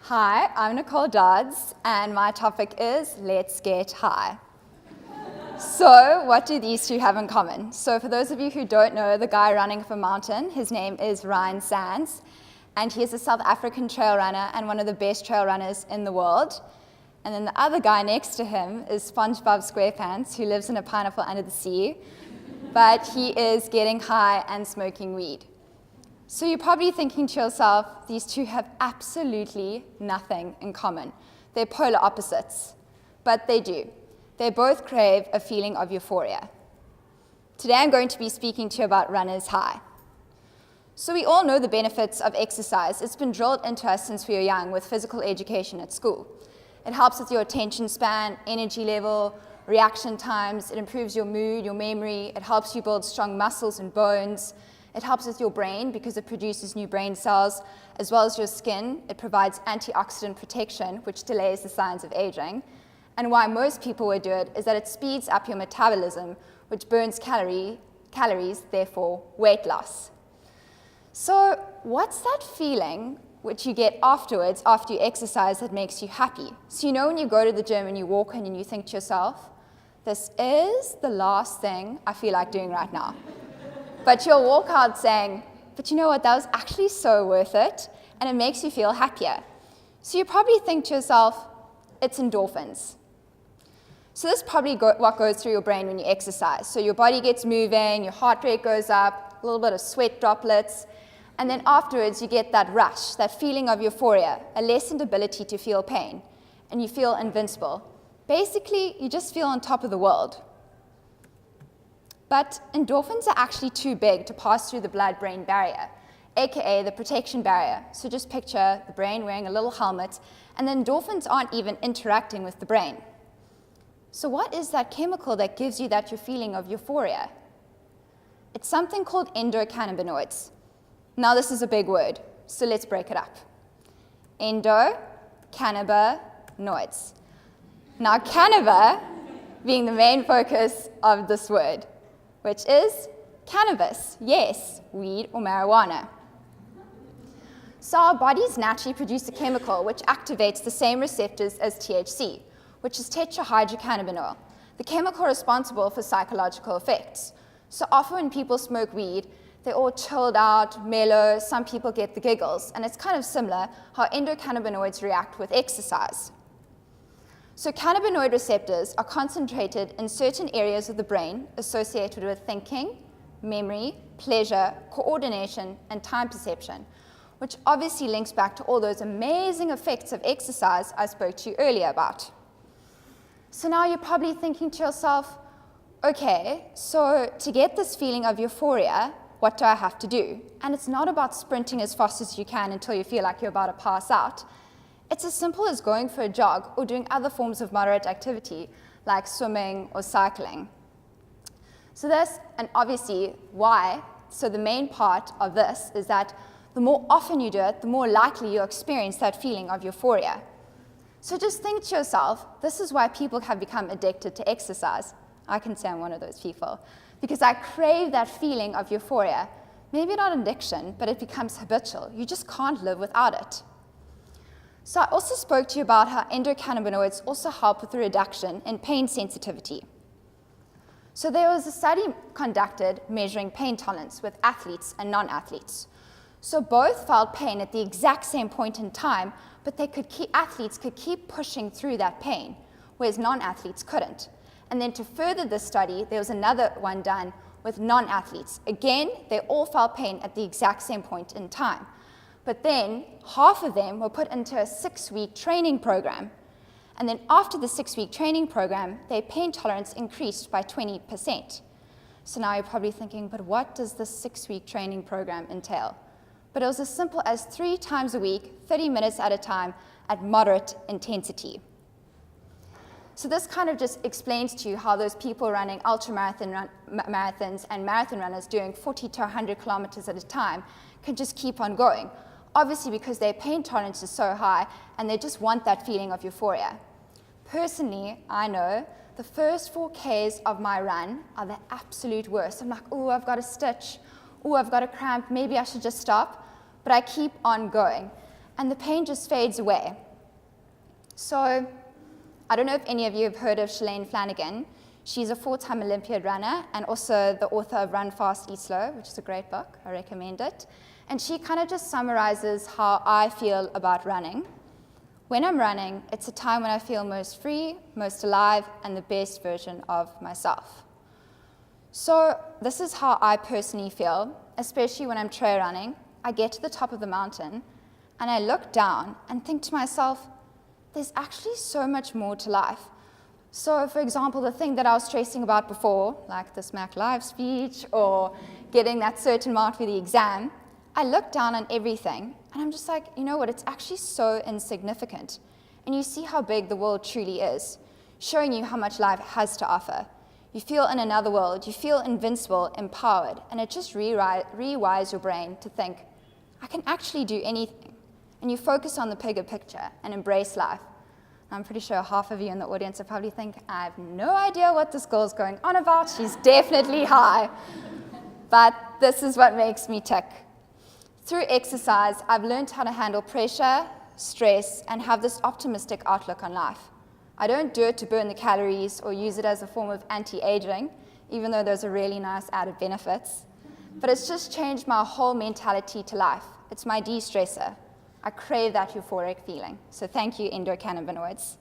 Hi, I'm Nicole DODDS, and my topic is Let's Get High. So, what do these two have in common? So, for those of you who don't know, the guy running up a mountain, his name is Ryan Sands, and he is a South African trail runner and one of the best trail runners in the world. And then the other guy next to him is SpongeBob SquarePants, who lives in a pineapple under the sea, but he is getting high and smoking weed. So you're probably thinking to yourself, these two have absolutely nothing in common. They're polar opposites, but they do. They both crave a feeling of euphoria. Today I'm going to be speaking to you about runner's high. So we all know the benefits of exercise. It's been drilled into us since we were young with physical education at school. It helps with your attention span, energy level, reaction times. It improves your mood, your memory. It helps you build strong muscles and bones. It helps with your brain because it produces new brain cells, as well as your skin. It provides antioxidant protection, which delays the signs of aging. And why most people would do it is that it speeds up your metabolism, which burns calories, therefore weight loss. So what's that feeling which you get afterwards, after you exercise, that makes you happy? So you know when you go to the gym and you walk in and you think to yourself, this is the last thing I feel like doing right now. But you'll walk out saying, but you know what, that was actually so worth it, and it makes you feel happier. So you probably think to yourself, it's endorphins. So this is probably what goes through your brain when you exercise. So your body gets moving, your heart rate goes up, a little bit of sweat droplets, and then afterwards you get that rush, that feeling of euphoria, a lessened ability to feel pain, and you feel invincible. Basically, you just feel on top of the world. But endorphins are actually too big to pass through the blood-brain barrier, aka the protection barrier. So just picture the brain wearing a little helmet, and the endorphins aren't even interacting with the brain. So what is that chemical that gives you that feeling of euphoria? It's something called endocannabinoids. Now this is a big word, so let's break it up. Endocannabinoids. Now cannabis being the main focus of this word, which is cannabis, yes, weed or marijuana. So our bodies naturally produce a chemical which activates the same receptors as THC, which is tetrahydrocannabinol, the chemical responsible for psychological effects. So often when people smoke weed, they're all chilled out, mellow, some people get the giggles, and it's kind of similar how endocannabinoids react with exercise. So cannabinoid receptors are concentrated in certain areas of the brain associated with thinking, memory, pleasure, coordination, and time perception, which obviously links back to all those amazing effects of exercise I spoke to you earlier about. So now you're probably thinking to yourself, okay, so to get this feeling of euphoria, what do I have to do? And it's not about sprinting as fast as you can until you feel like you're about to pass out. It's as simple as going for a jog or doing other forms of moderate activity like swimming or cycling. So this, and obviously why, so the main part of this is that the more often you do it, the more likely you'll experience that feeling of euphoria. So just think to yourself, this is why people have become addicted to exercise. I can say I'm one of those people, because I crave that feeling of euphoria. Maybe not addiction, but it becomes habitual. You just can't live without it. So I also spoke to you about how endocannabinoids also help with the reduction in pain sensitivity. So there was a study conducted measuring pain tolerance with athletes and non-athletes. So both felt pain at the exact same point in time, but athletes could keep pushing through that pain, whereas non-athletes couldn't. And then to further this study, there was another one done with non-athletes. Again, they all felt pain at the exact same point in time. But then half of them were put into a 6-week training program. And then after the 6-week training program, their pain tolerance increased by 20%. So now you're probably thinking, but what does this 6-week training program entail? But it was as simple as 3 times a week, 30 minutes at a time, at moderate intensity. So this kind of just explains to you how those people running marathons and marathon runners doing 40 to 100 kilometers at a time can just keep on going. Obviously because their pain tolerance is so high and they just want that feeling of euphoria. Personally, I know the first 4 Ks of my run are the absolute worst. I'm like, oh, I've got a stitch. Oh, I've got a cramp. Maybe I should just stop. But I keep on going. and the pain just fades away. So I don't know if any of you have heard of Shalane Flanagan. She's a 4-time Olympiad runner and also the author of Run Fast, Eat Slow, which is a great book. I recommend it. And she kind of just summarizes how I feel about running. When I'm running, it's a time when I feel most free, most alive, and the best version of myself. So this is how I personally feel, especially when I'm trail running. I get to the top of the mountain, and I look down and think to myself, there's actually so much more to life. So, for example, the thing that I was stressing about before, like this Mac Live speech or getting that certain mark for the exam, I look down on everything, and I'm just like, you know what, it's actually so insignificant. And you see how big the world truly is, showing you how much life has to offer. You feel in another world, you feel invincible, empowered, and it just rewires your brain to think, I can actually do anything. And you focus on the bigger picture and embrace life. I'm pretty sure half of you in the audience will probably think, I have no idea what this girl's going on about. She's definitely high. But this is what makes me tick. Through exercise, I've learned how to handle pressure, stress, and have this optimistic outlook on life. I don't do it to burn the calories or use it as a form of anti-aging, even though those are really nice added benefits. But it's just changed my whole mentality to life. It's my de-stressor. I crave that euphoric feeling. So thank you, endocannabinoids.